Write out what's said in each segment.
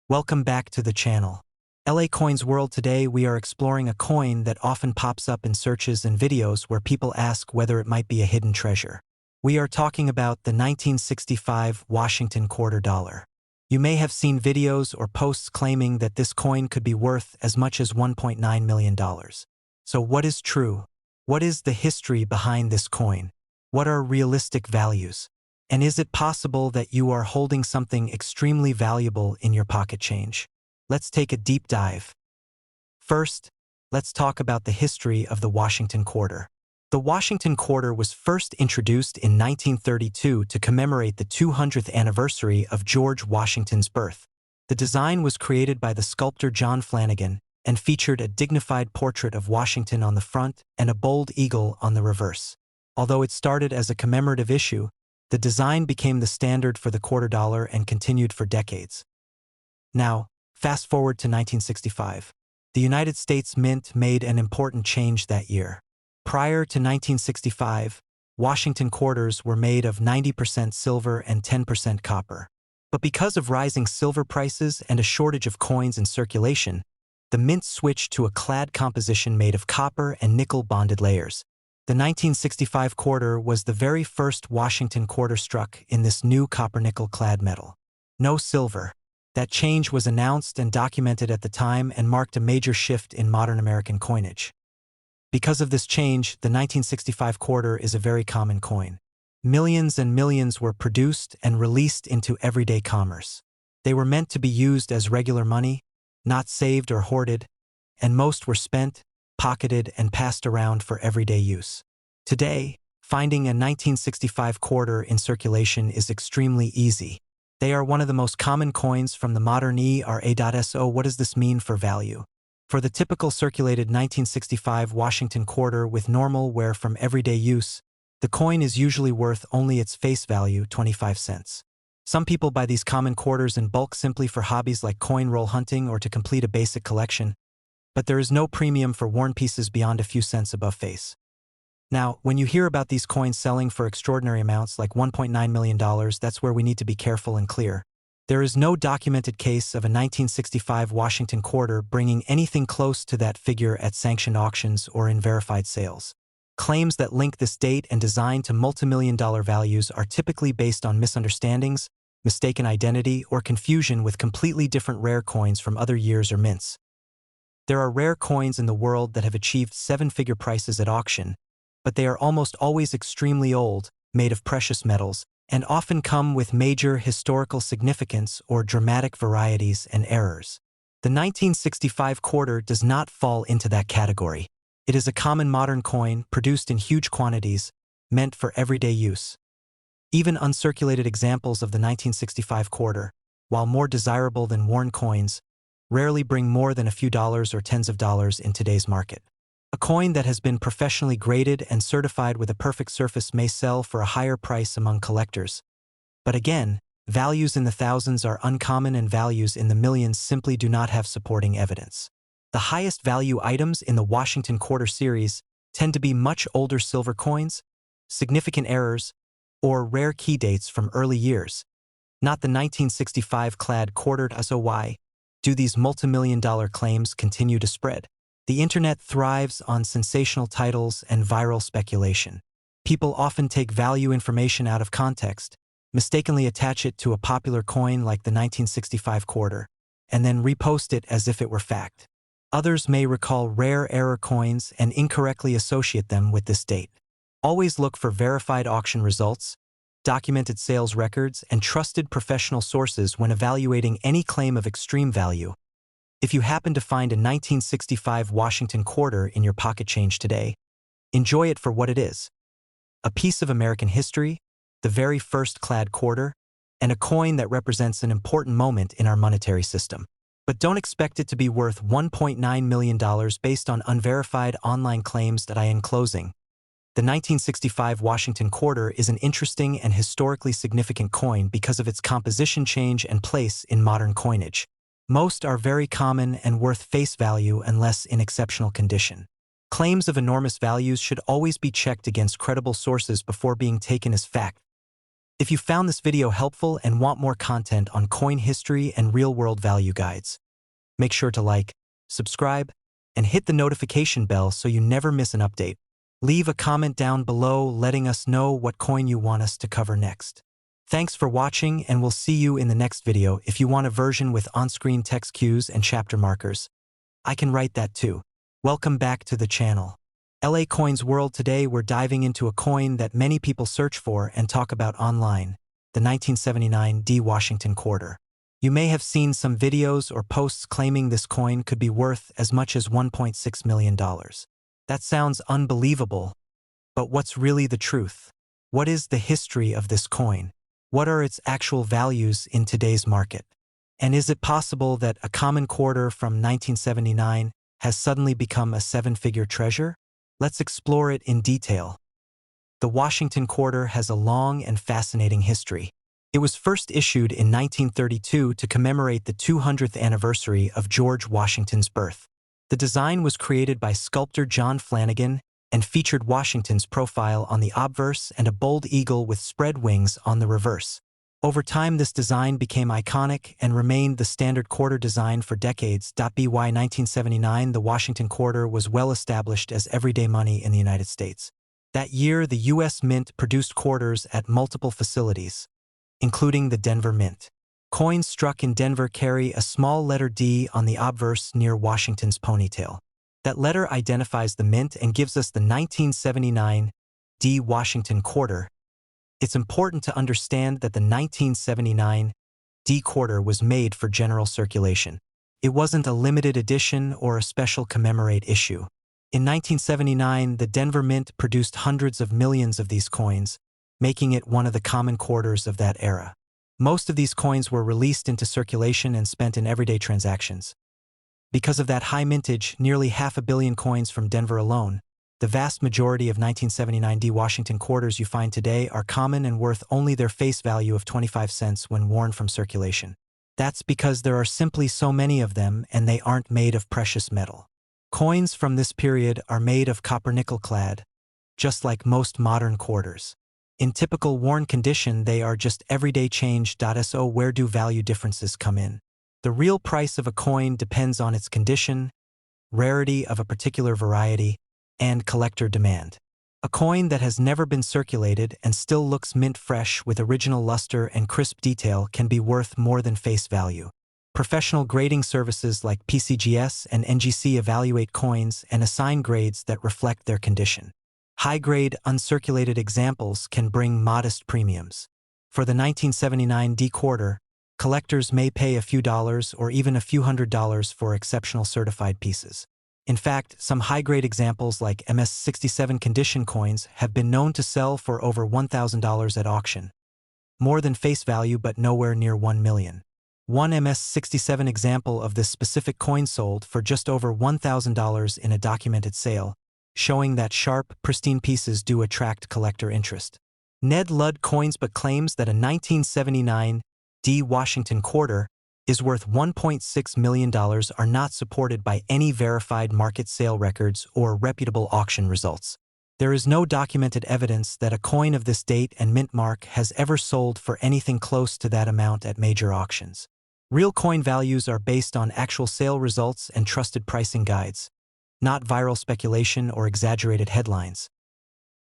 Welcome back to the channel. LA Coins World. Today we are exploring a coin that often pops up in searches and videos where people ask whether it might be a hidden treasure. We are talking about the 1965 Washington quarter dollar. You may have seen videos or posts claiming that this coin could be worth as much as $1.9 million. So what is true? What is the history behind this coin? What are realistic values? And is it possible that you are holding something extremely valuable in your pocket change? Let's take a deep dive. First, let's talk about the history of the Washington quarter. The Washington quarter was first introduced in 1932 to commemorate the 200th anniversary of George Washington's birth. The design was created by the sculptor John Flanagan and featured a dignified portrait of Washington on the front and a bold eagle on the reverse. Although it started as a commemorative issue, the design became the standard for the quarter dollar and continued for decades. Now, fast forward to 1965. The United States Mint made an important change that year. Prior to 1965, Washington quarters were made of 90% silver and 10% copper. But because of rising silver prices and a shortage of coins in circulation, the Mint switched to a clad composition made of copper and nickel-bonded layers. The 1965 quarter was the very first Washington quarter struck in this new copper-nickel clad metal. No silver. That change was announced and documented at the time and marked a major shift in modern American coinage. Because of this change, the 1965 quarter is a very common coin. Millions and millions were produced and released into everyday commerce. They were meant to be used as regular money, not saved or hoarded, and most were spent, pocketed, and passed around for everyday use. Today, finding a 1965 quarter in circulation is extremely easy. They are one of the most common coins from the modern era. So what does this mean for value? For the typical circulated 1965 Washington quarter with normal wear from everyday use, the coin is usually worth only its face value, 25 cents. Some people buy these common quarters in bulk simply for hobbies like coin roll hunting or to complete a basic collection, but there is no premium for worn pieces beyond a few cents above face. Now, when you hear about these coins selling for extraordinary amounts like $1.9 million, that's where we need to be careful and clear. There is no documented case of a 1965 Washington quarter bringing anything close to that figure at sanctioned auctions or in verified sales. Claims that link this date and design to multimillion-dollar values are typically based on misunderstandings, mistaken identity, or confusion with completely different rare coins from other years or mints. There are rare coins in the world that have achieved seven-figure prices at auction, but they are almost always extremely old, made of precious metals, and often come with major historical significance or dramatic varieties and errors. The 1965 quarter does not fall into that category. It is a common modern coin produced in huge quantities, meant for everyday use. Even uncirculated examples of the 1965 quarter, while more desirable than worn coins, rarely bring more than a few dollars or tens of dollars in today's market. A coin that has been professionally graded and certified with a perfect surface may sell for a higher price among collectors. But again, values in the thousands are uncommon and values in the millions simply do not have supporting evidence. The highest value items in the Washington quarter series tend to be much older silver coins, significant errors, or rare key dates from early years, not the 1965 clad quarter. So why do these multimillion-dollar claims continue to spread? The internet thrives on sensational titles and viral speculation. People often take value information out of context, mistakenly attach it to a popular coin like the 1965 quarter, and then repost it as if it were fact. Others may recall rare error coins and incorrectly associate them with this date. Always look for verified auction results, documented sales records, and trusted professional sources when evaluating any claim of extreme value. If you happen to find a 1965 Washington quarter in your pocket change today, enjoy it for what it is: a piece of American history, the very first clad quarter, and a coin that represents an important moment in our monetary system. But don't expect it to be worth $1.9 million based on unverified online claims. In closing, the 1965 Washington quarter is an interesting and historically significant coin because of its composition change and place in modern coinage. Most are very common and worth face value unless in exceptional condition. Claims of enormous values should always be checked against credible sources before being taken as fact. If you found this video helpful and want more content on coin history and real-world value guides, make sure to like, subscribe, and hit the notification bell so you never miss an update. Leave a comment down below letting us know what coin you want us to cover next. Thanks for watching, and we'll see you in the next video. If you want a version with on-screen text cues and chapter markers, I can write that too. Welcome back to the channel. LA Coins World. Today we're diving into a coin that many people search for and talk about online, the 1979 D Washington Quarter. You may have seen some videos or posts claiming this coin could be worth as much as $1.6 million. That sounds unbelievable, but what's really the truth? What is the history of this coin? What are its actual values in today's market? And is it possible that a common quarter from 1979 has suddenly become a seven-figure treasure? Let's explore it in detail. The Washington Quarter has a long and fascinating history. It was first issued in 1932 to commemorate the 200th anniversary of George Washington's birth. The design was created by sculptor John Flanagan and featured Washington's profile on the obverse and a bold eagle with spread wings on the reverse. Over time, this design became iconic and remained the standard quarter design for decades. By 1979, the Washington Quarter was well established as everyday money in the United States. That year, the U.S. Mint produced quarters at multiple facilities, including the Denver Mint. Coins struck in Denver carry a small letter D on the obverse near Washington's ponytail. That letter identifies the mint and gives us the 1979 D Washington Quarter. It's important to understand that the 1979 D Quarter was made for general circulation. It wasn't a limited edition or a special commemorate issue. In 1979, the Denver Mint produced hundreds of millions of these coins, making it one of the common quarters of that era. Most of these coins were released into circulation and spent in everyday transactions. Because of that high mintage, nearly 500 million coins from Denver alone, the vast majority of 1979 D Washington quarters you find today are common and worth only their face value of 25 cents when worn from circulation. That's because there are simply so many of them and they aren't made of precious metal. Coins from this period are made of copper-nickel clad, just like most modern quarters. In typical worn condition, they are just everyday change. So where do value differences come in? The real price of a coin depends on its condition, rarity of a particular variety, and collector demand. A coin that has never been circulated and still looks mint fresh with original luster and crisp detail can be worth more than face value. Professional grading services like PCGS and NGC evaluate coins and assign grades that reflect their condition. High-grade, uncirculated examples can bring modest premiums. For the 1979 D Quarter, collectors may pay a few dollars or even a few $100s for exceptional certified pieces. In fact, some high-grade examples like MS-67 condition coins have been known to sell for over $1,000 at auction. More than face value but nowhere near $1 million. One MS-67 example of this specific coin sold for just over $1,000 in a documented sale, showing that sharp, pristine pieces do attract collector interest. Ned Ludd coins but claims that a 1979 D Washington Quarter is worth $1.6 million are not supported by any verified market sale records or reputable auction results. There is no documented evidence that a coin of this date and mint mark has ever sold for anything close to that amount at major auctions. Real coin values are based on actual sale results and trusted pricing guides, not viral speculation or exaggerated headlines.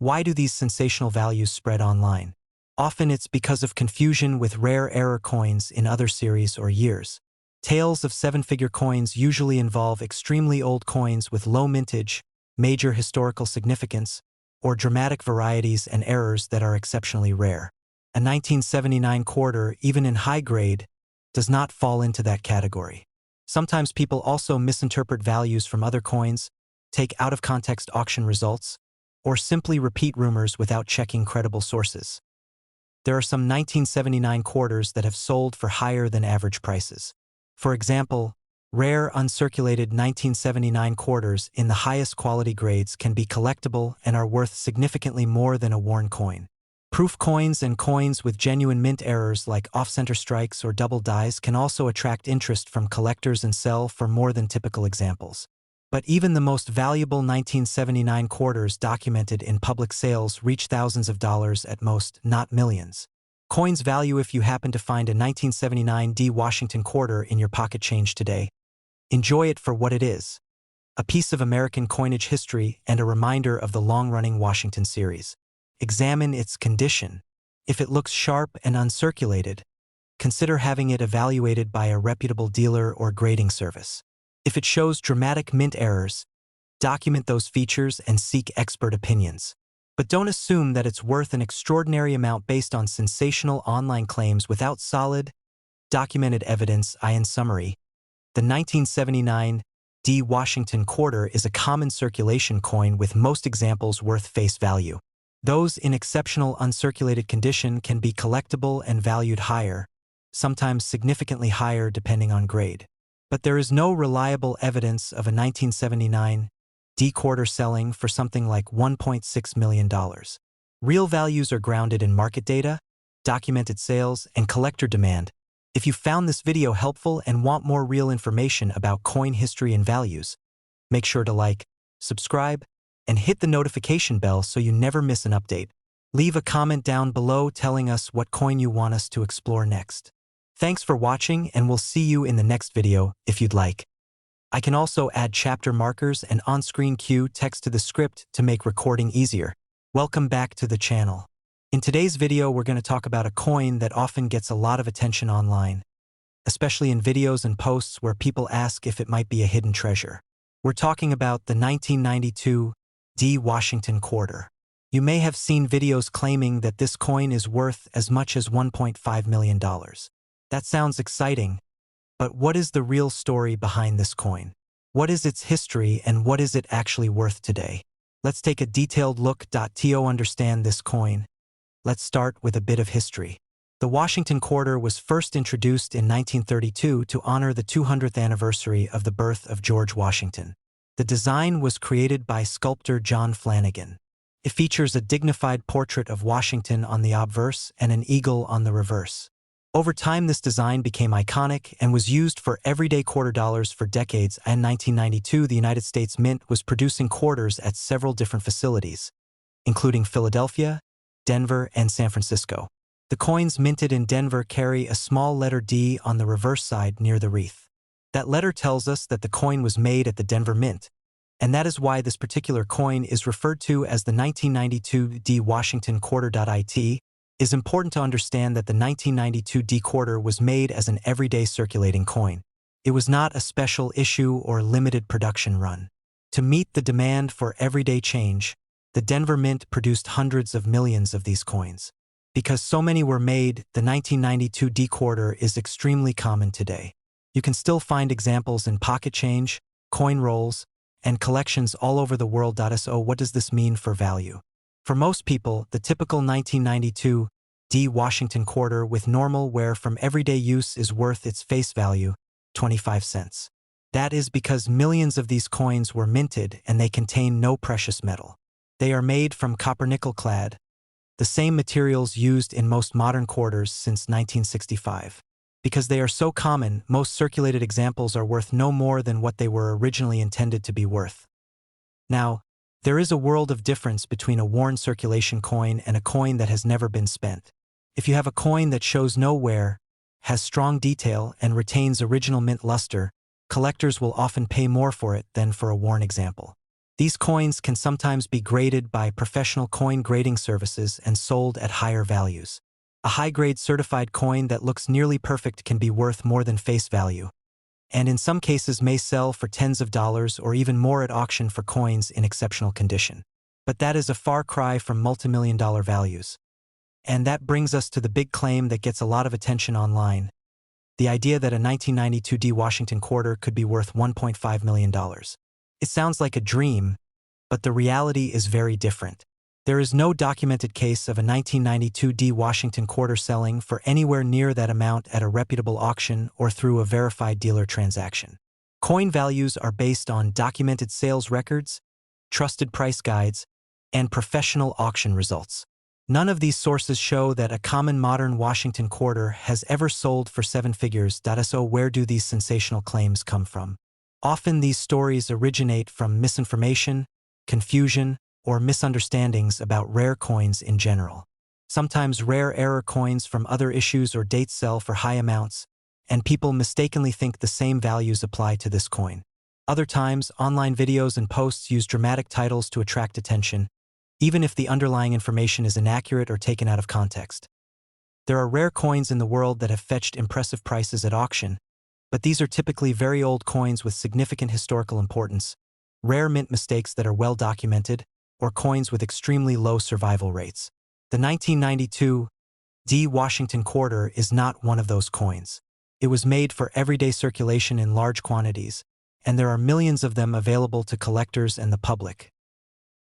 Why do these sensational values spread online? Often it's because of confusion with rare error coins in other series or years. Tales of seven-figure coins usually involve extremely old coins with low mintage, major historical significance, or dramatic varieties and errors that are exceptionally rare. A 1979 quarter, even in high grade, does not fall into that category. Sometimes people also misinterpret values from other coins, take out-of-context auction results, or simply repeat rumors without checking credible sources. There are some 1979 quarters that have sold for higher than average prices. For example, rare uncirculated 1979 quarters in the highest quality grades can be collectible and are worth significantly more than a worn coin. Proof coins and coins with genuine mint errors like off-center strikes or double dies can also attract interest from collectors and sell for more than typical examples. But even the most valuable 1979 quarters documented in public sales reach thousands of dollars at most, not millions. Coin's value if you happen to find a 1979 D Washington quarter in your pocket change today. Enjoy it for what it is. A piece of American coinage history and a reminder of the long-running Washington series. Examine its condition. If it looks sharp and uncirculated, consider having it evaluated by a reputable dealer or grading service. If it shows dramatic mint errors, document those features and seek expert opinions. But don't assume that it's worth an extraordinary amount based on sensational online claims without solid, documented evidence. In summary, the 1979 D Washington quarter is a common circulation coin with most examples worth face value. Those in exceptional uncirculated condition can be collectible and valued higher, sometimes significantly higher depending on grade. But there is no reliable evidence of a 1979 D quarter selling for something like $1.6 million. Real values are grounded in market data, documented sales, and collector demand. If you found this video helpful and want more real information about coin history and values, make sure to like, subscribe, and hit the notification bell so you never miss an update. Leave a comment down below telling us what coin you want us to explore next. Thanks for watching, and we'll see you in the next video if you'd like. I can also add chapter markers and on-screen cue text to the script to make recording easier. Welcome back to the channel. In today's video, we're going to talk about a coin that often gets a lot of attention online, especially in videos and posts where people ask if it might be a hidden treasure. We're talking about the 1992 D Washington quarter. You may have seen videos claiming that this coin is worth as much as $1.5 million. That sounds exciting, but what is the real story behind this coin? What is its history and what is it actually worth today? Let's take a detailed look to understand this coin. Let's start with a bit of history. The Washington quarter was first introduced in 1932 to honor the 200th anniversary of the birth of George Washington. The design was created by sculptor John Flanagan. It features a dignified portrait of Washington on the obverse and an eagle on the reverse. Over time, this design became iconic and was used for everyday quarter dollars for decades. In 1992, the United States Mint was producing quarters at several different facilities, including Philadelphia, Denver, and San Francisco. The coins minted in Denver carry a small letter D on the reverse side near the wreath. That letter tells us that the coin was made at the Denver Mint, and that is why this particular coin is referred to as the 1992 D Washington quarter. It is important to understand that the 1992 D quarter was made as an everyday circulating coin. It was not a special issue or limited production run. To meet the demand for everyday change, the Denver Mint produced hundreds of millions of these coins. Because so many were made, the 1992 D quarter is extremely common today. You can still find examples in pocket change, coin rolls, and collections all over the world. So what does this mean for value? For most people, the typical 1992 D Washington quarter with normal wear from everyday use is worth its face value, 25 cents. That is because millions of these coins were minted and they contain no precious metal. They are made from copper-nickel clad, the same materials used in most modern quarters since 1965. Because they are so common, most circulated examples are worth no more than what they were originally intended to be worth. Now, there is a world of difference between a worn circulation coin and a coin that has never been spent. If you have a coin that shows no wear, has strong detail, and retains original mint luster, collectors will often pay more for it than for a worn example. These coins can sometimes be graded by professional coin grading services and sold at higher values. A high-grade certified coin that looks nearly perfect can be worth more than face value, and in some cases may sell for tens of dollars or even more at auction for coins in exceptional condition. But that is a far cry from multi-million-dollar values. And that brings us to the big claim that gets a lot of attention online: the idea that a 1992 D Washington quarter could be worth $1.5 million. It sounds like a dream, but the reality is very different. There is no documented case of a 1992 D Washington quarter selling for anywhere near that amount at a reputable auction or through a verified dealer transaction. Coin values are based on documented sales records, trusted price guides, and professional auction results. None of these sources show that a common modern Washington quarter has ever sold for seven figures. So where do these sensational claims come from? Often these stories originate from misinformation, confusion, or misunderstandings about rare coins in general. Sometimes rare error coins from other issues or dates sell for high amounts, and people mistakenly think the same values apply to this coin. Other times, online videos and posts use dramatic titles to attract attention, even if the underlying information is inaccurate or taken out of context. There are rare coins in the world that have fetched impressive prices at auction, but these are typically very old coins with significant historical importance, rare mint mistakes that are well documented, or coins with extremely low survival rates. The 1992 D Washington quarter is not one of those coins. It was made for everyday circulation in large quantities, and there are millions of them available to collectors and the public.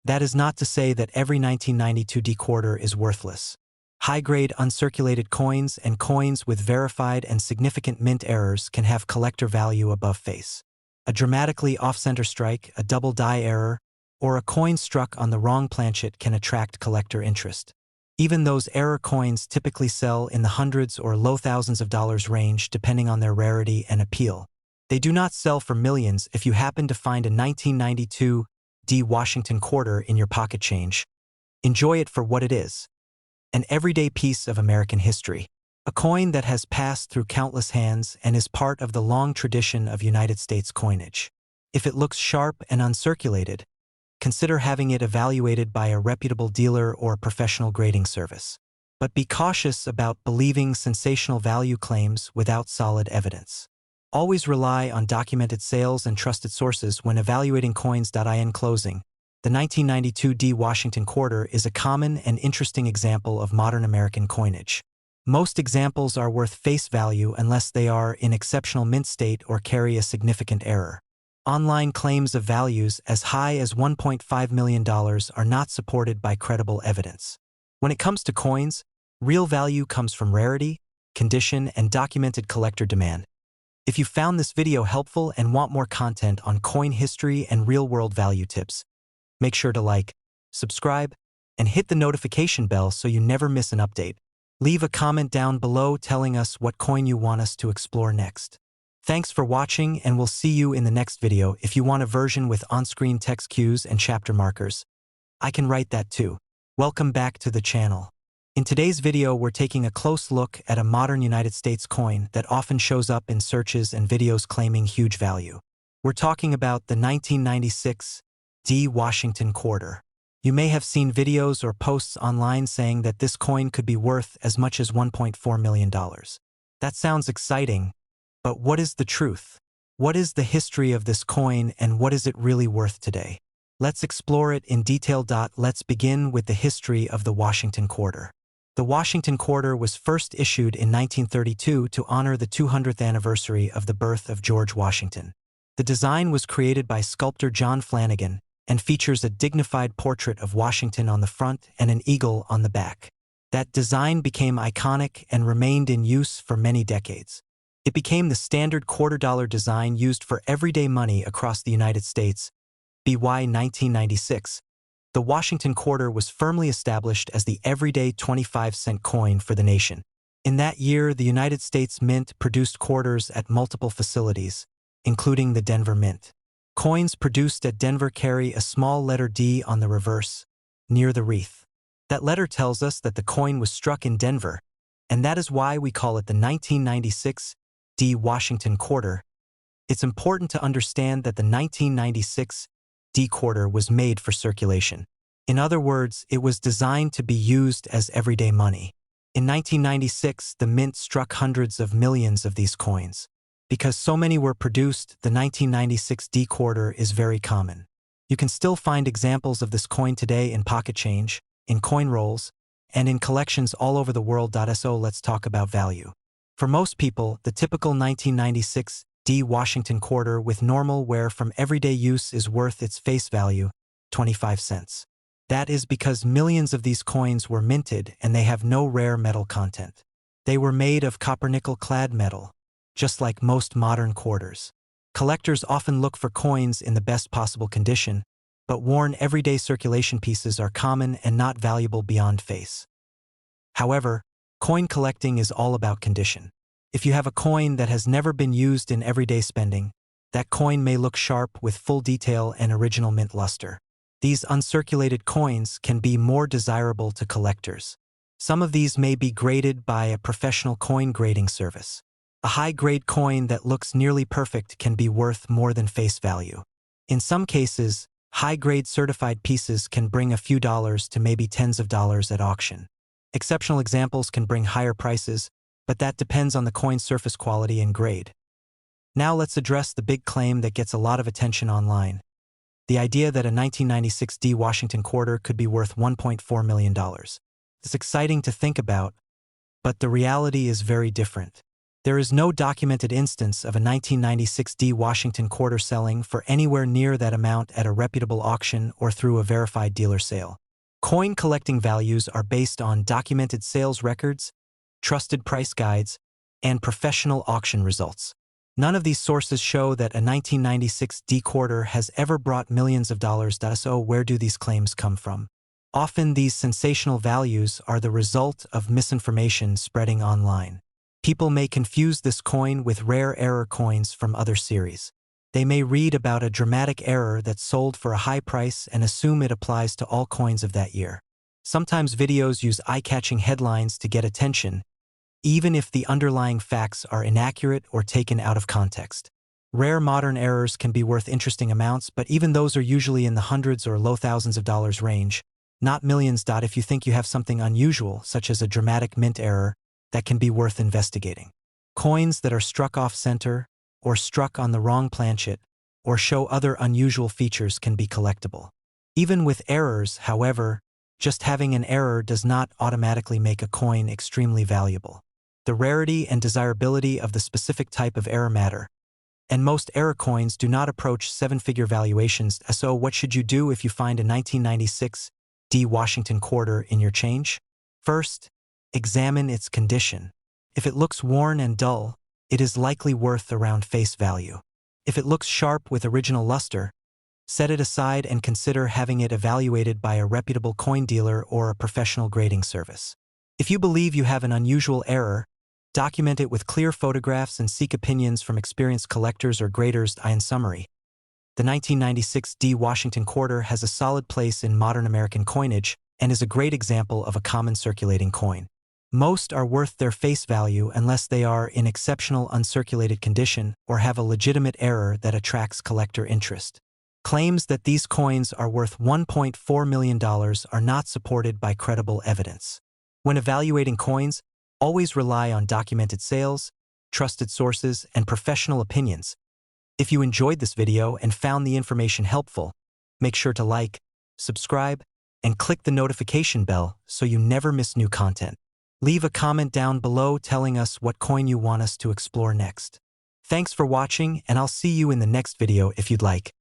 That is not to say that every 1992 D quarter is worthless. High-grade uncirculated coins and coins with verified and significant mint errors can have collector value above face. A dramatically off-center strike, a double die error, or a coin struck on the wrong planchet can attract collector interest. Even those error coins typically sell in the hundreds or low thousands of dollars range depending on their rarity and appeal. They do not sell for millions if you happen to find a 1992 D Washington quarter in your pocket change. Enjoy it for what it is. An everyday piece of American history. A coin that has passed through countless hands and is part of the long tradition of United States coinage. If it looks sharp and uncirculated, consider having it evaluated by a reputable dealer or professional grading service. But be cautious about believing sensational value claims without solid evidence. Always rely on documented sales and trusted sources when evaluating coins. In closing, the 1992 D Washington quarter is a common and interesting example of modern American coinage. Most examples are worth face value unless they are in exceptional mint state or carry a significant error. Online claims of values as high as $1.5 million are not supported by credible evidence. When it comes to coins, real value comes from rarity, condition, and documented collector demand. If you found this video helpful and want more content on coin history and real-world value tips, make sure to like, subscribe, and hit the notification bell so you never miss an update. Leave a comment down below telling us what coin you want us to explore next. Thanks for watching, and we'll see you in the next video. If you want a version with on-screen text cues and chapter markers, I can write that too. Welcome back to the channel. In today's video, we're taking a close look at a modern United States coin that often shows up in searches and videos claiming huge value. We're talking about the 1996 D Washington quarter. You may have seen videos or posts online saying that this coin could be worth as much as $1.4 million. That sounds exciting, but what is the truth? What is the history of this coin and what is it really worth today? Let's explore it in detail. Let's begin with the history of the Washington quarter. The Washington quarter was first issued in 1932 to honor the 200th anniversary of the birth of George Washington. The design was created by sculptor John Flanagan and features a dignified portrait of Washington on the front and an eagle on the back. That design became iconic and remained in use for many decades. It became the standard $quarter design used for everyday money across the United States. By 1996, the Washington quarter was firmly established as the everyday 25-cent coin for the nation. In that year, the United States Mint produced quarters at multiple facilities, including the Denver Mint. Coins produced at Denver carry a small letter D on the reverse, near the wreath. That letter tells us that the coin was struck in Denver, and that is why we call it the 1996 D Washington quarter. It's important to understand that the 1996 D quarter was made for circulation. In other words, it was designed to be used as everyday money. In 1996, the Mint struck hundreds of millions of these coins. Because so many were produced, the 1996 D quarter is very common. You can still find examples of this coin today in pocket change, in coin rolls, and in collections all over the world. So let's talk about value. For most people, the typical 1996 D Washington quarter with normal wear from everyday use is worth its face value, 25 cents. That is because millions of these coins were minted and they have no rare metal content. They were made of copper-nickel-clad metal, just like most modern quarters. Collectors often look for coins in the best possible condition, but worn everyday circulation pieces are common and not valuable beyond face. However, coin collecting is all about condition. If you have a coin that has never been used in everyday spending, that coin may look sharp with full detail and original mint luster. These uncirculated coins can be more desirable to collectors. Some of these may be graded by a professional coin grading service. A high-grade coin that looks nearly perfect can be worth more than face value. In some cases, high-grade certified pieces can bring a few dollars to maybe tens of dollars at auction. Exceptional examples can bring higher prices, but that depends on the coin's surface quality and grade. Now let's address the big claim that gets a lot of attention online. The idea that a 1996 D Washington quarter could be worth $1.4 million. It's exciting to think about, but the reality is very different. There is no documented instance of a 1996 D Washington quarter selling for anywhere near that amount at a reputable auction or through a verified dealer sale. Coin collecting values are based on documented sales records, trusted price guides, and professional auction results. None of these sources show that a 1996 D quarter has ever brought millions of dollars. So where do these claims come from? Often these sensational values are the result of misinformation spreading online. People may confuse this coin with rare error coins from other series. They may read about a dramatic error that sold for a high price and assume it applies to all coins of that year. Sometimes videos use eye-catching headlines to get attention, even if the underlying facts are inaccurate or taken out of context. Rare modern errors can be worth interesting amounts, but even those are usually in the hundreds or low thousands of dollars range, not millions. If you think you have something unusual, such as a dramatic mint error, that can be worth investigating. Coins that are struck off-center, or struck on the wrong planchet, or show other unusual features can be collectible. Even with errors, however, just having an error does not automatically make a coin extremely valuable. The rarity and desirability of the specific type of error matter, and most error coins do not approach seven-figure valuations. So what should you do if you find a 1996 D Washington quarter in your change? First, examine its condition. If it looks worn and dull, it is likely worth around face value. If it looks sharp with original luster, set it aside and consider having it evaluated by a reputable coin dealer or a professional grading service. If you believe you have an unusual error, document it with clear photographs and seek opinions from experienced collectors or graders. In summary, the 1996 D Washington quarter has a solid place in modern American coinage and is a great example of a common circulating coin. Most are worth their face value unless they are in exceptional uncirculated condition or have a legitimate error that attracts collector interest. Claims that these coins are worth $1.4 million are not supported by credible evidence. When evaluating coins, always rely on documented sales, trusted sources, and professional opinions. If you enjoyed this video and found the information helpful, make sure to like, subscribe, and click the notification bell so you never miss new content. Leave a comment down below telling us what coin you want us to explore next. Thanks for watching, and I'll see you in the next video if you'd like.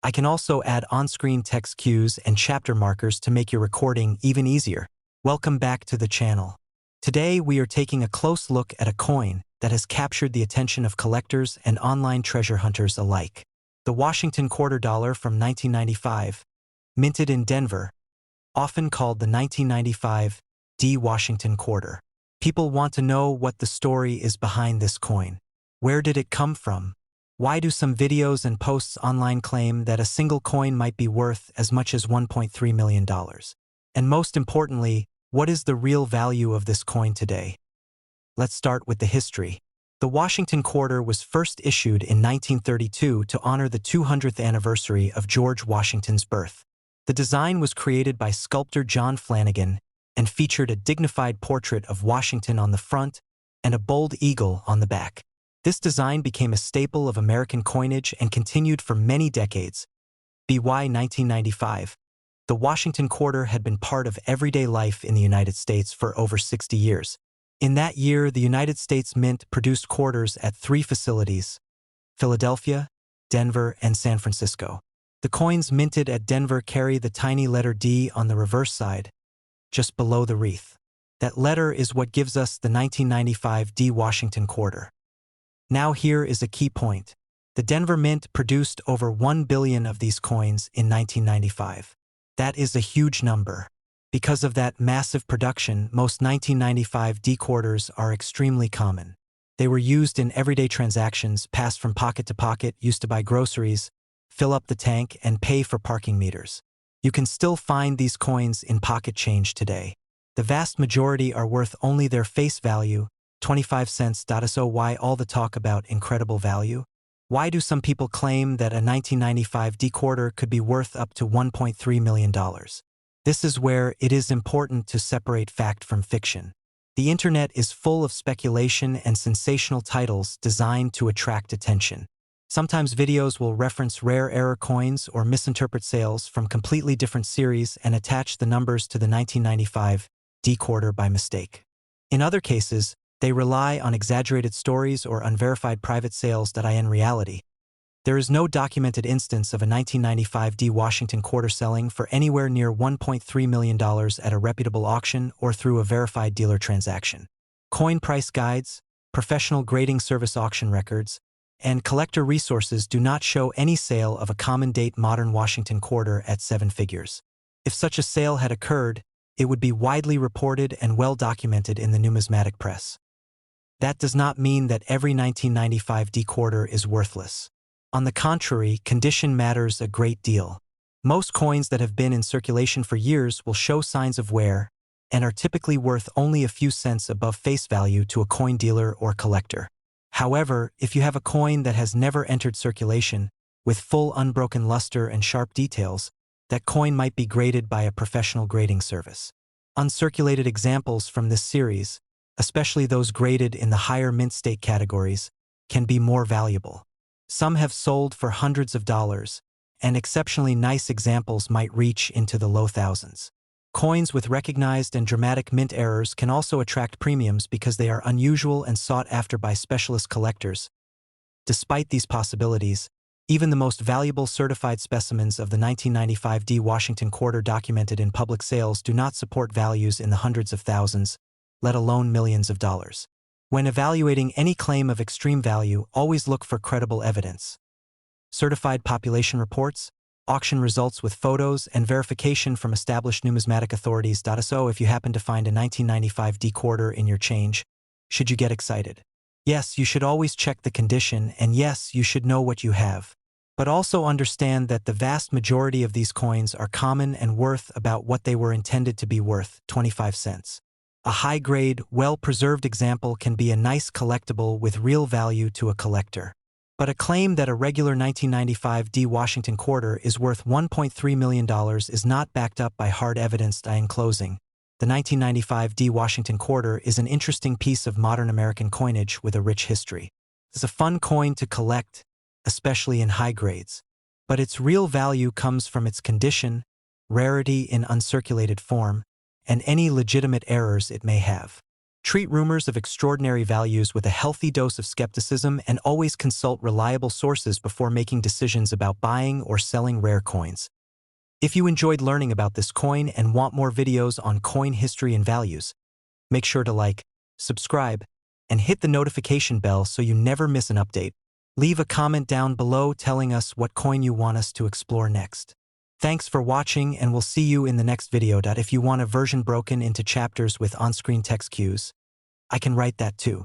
I can also add on-screen text cues and chapter markers to make your recording even easier. Welcome back to the channel. Today we are taking a close look at a coin that has captured the attention of collectors and online treasure hunters alike. The Washington quarter dollar from 1995, minted in Denver, often called the 1995 D Washington quarter. People want to know what the story is behind this coin. Where did it come from? Why do some videos and posts online claim that a single coin might be worth as much as $1.3 million? And most importantly, what is the real value of this coin today? Let's start with the history. The Washington quarter was first issued in 1932 to honor the 200th anniversary of George Washington's birth. The design was created by sculptor John Flanagan and featured a dignified portrait of Washington on the front and a bold eagle on the back. This design became a staple of American coinage and continued for many decades. By 1995, the Washington quarter had been part of everyday life in the United States for over 60 years. In that year, the United States Mint produced quarters at 3 facilities: Philadelphia, Denver, and San Francisco. The coins minted at Denver carry the tiny letter D on the reverse side, just below the wreath. That letter is what gives us the 1995 D Washington quarter. Now here is a key point. The Denver Mint produced over 1 billion of these coins in 1995. That is a huge number. Because of that massive production, most 1995 D quarters are extremely common. They were used in everyday transactions, passed from pocket to pocket, used to buy groceries, fill up the tank, and pay for parking meters. You can still find these coins in pocket change today. The vast majority are worth only their face value, 25 cents. So why all the talk about incredible value? Why do some people claim that a 1995 D quarter could be worth up to $1.3 million? This is where it is important to separate fact from fiction. The internet is full of speculation and sensational titles designed to attract attention. Sometimes videos will reference rare error coins or misinterpret sales from completely different series and attach the numbers to the 1995 D quarter by mistake. In other cases, they rely on exaggerated stories or unverified private sales that in reality. There is no documented instance of a 1995 D Washington quarter selling for anywhere near $1.3 million at a reputable auction or through a verified dealer transaction. Coin price guides, professional grading service auction records, and collector resources do not show any sale of a common date modern Washington quarter at 7 figures. If such a sale had occurred, it would be widely reported and well documented in the numismatic press. That does not mean that every 1995 D quarter is worthless. On the contrary, condition matters a great deal. Most coins that have been in circulation for years will show signs of wear and are typically worth only a few cents above face value to a coin dealer or collector. However, if you have a coin that has never entered circulation, with full unbroken luster and sharp details, that coin might be graded by a professional grading service. Uncirculated examples from this series, especially those graded in the higher mint state categories, can be more valuable. Some have sold for hundreds of dollars, and exceptionally nice examples might reach into the low thousands. Coins with recognized and dramatic mint errors can also attract premiums because they are unusual and sought after by specialist collectors. Despite these possibilities, even the most valuable certified specimens of the 1995 D Washington quarter documented in public sales do not support values in the hundreds of thousands, let alone millions of dollars. When evaluating any claim of extreme value, always look for credible evidence. Certified population reports, auction results with photos, and verification from established numismatic authorities. So if you happen to find a 1995 D quarter in your change, should you get excited? Yes, you should always check the condition, and yes, you should know what you have. But also understand that the vast majority of these coins are common and worth about what they were intended to be worth, 25 cents. A high-grade, well-preserved example can be a nice collectible with real value to a collector. But a claim that a regular 1995 D Washington quarter is worth $1.3 million is not backed up by hard evidence. In closing, the 1995 D Washington quarter is an interesting piece of modern American coinage with a rich history. It's a fun coin to collect, especially in high grades. But its real value comes from its condition, rarity in uncirculated form, and any legitimate errors it may have. Treat rumors of extraordinary values with a healthy dose of skepticism and always consult reliable sources before making decisions about buying or selling rare coins. If you enjoyed learning about this coin and want more videos on coin history and values, make sure to like, subscribe, and hit the notification bell so you never miss an update. Leave a comment down below telling us what coin you want us to explore next. Thanks for watching, and we'll see you in the next video. If you want a version broken into chapters with on-screen text cues, I can write that too.